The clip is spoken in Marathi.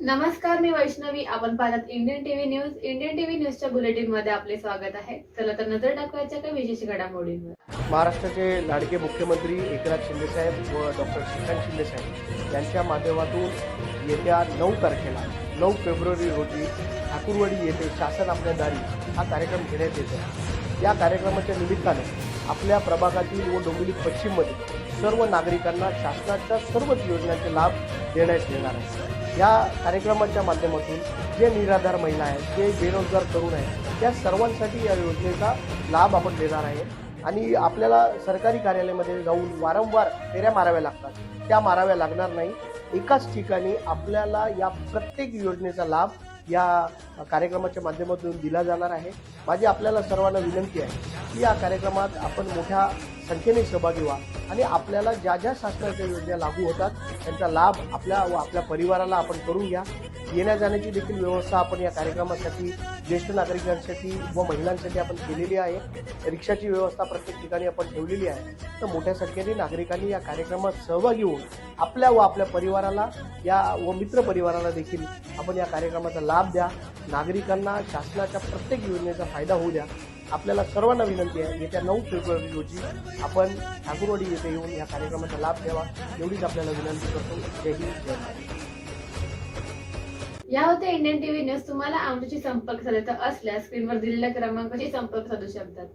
नमस्कार, मी वैष्णवी. आपण पाहतात Indian TV news. Indian TV न्यूजच्या बुलेटिन मध्ये आपले स्वागत आहे. चला तर नजर टाकवायच्या काही विशेष घडामोडींवर. महाराष्ट्राचे लाडके मुख्यमंत्री एकनाथ शिंदेसाहेब व डॉक्टर श्रीकांत शिंदेसाहेब यांच्या माध्यमातून येत्या 9 तारखेला 9 फेब्रुवारी रोजी ठाकूरवाडी येथे शासन आपल्या दारी हा कार्यक्रम घेण्यात येतो। या कार्यक्रमाच्या निमित्ताने आपल्या प्रभागातील व डोंबिवली पश्चिममध्ये सर्व नागरिकांना शासनाच्या सर्वच योजनांचे लाभ देण्यात येणार आहे। या कार्यक्रमाच्या माध्यमातून जे निराधार महिला आहेत, जे बेरोजगार तरुण आहेत, त्या सर्वांसाठी या योजनेचा लाभ आपण देणार आहे। आणि आपल्याला सरकारी कार्यालयामध्ये जाऊन वारंवार फेऱ्या माराव्या लागतात, त्या माराव्या लागणार नाही। एकाच ठिकाणी आपल्याला या प्रत्येक योजनेचा लाभ या कार्यक्रमाच्या माध्यमातून दिला जाणार आहे। माझी आपल्याला सर्वांना विनंती आहे की या कार्यक्रमात आपण मोठ्या संख्येने सहभागी व्हा आणि आपल्याला ज्या ज्या शासनाच्या योजना लागू होतात त्यांचा लाभ आपल्या व आपल्या परिवाराला आपण करून घ्या। येण्या जाण्याची देखील व्यवस्था आपण या कार्यक्रमासाठी ज्येष्ठ नागरिकांसाठी व महिलांसाठी आपण केलेली आहे। रिक्षाची व्यवस्था प्रत्येक ठिकाणी आपण ठेवलेली आहे। तर मोठ्या संख्येने नागरिकांनी या कार्यक्रमात सहभागी होऊन आपल्या व आपल्या परिवाराला या व मित्र परिवाराला देखील आपण या कार्यक्रमाचा लाभ द्या। नागरिकांना शासनाच्या प्रत्येक योजनेचा फायदा होऊ द्या। आपल्याला सर्वांना विनंती आहे, येत्या 9 फेब्रुवारी रोजी आपण ठाकूरवाडी येथे येऊन या कार्यक्रमाचा लाभ घ्यावा, एवढीच आपल्याला विनंती करतो। जय हिंद, जय महाराष्ट्र। या होते इंडियन टीव्ही न्यूज. तुम्हाला आमच्याशी संपर्क साधायचा असल्यास स्क्रीनवर दिलेल्या क्रमांकाशी संपर्क साधू शकतात.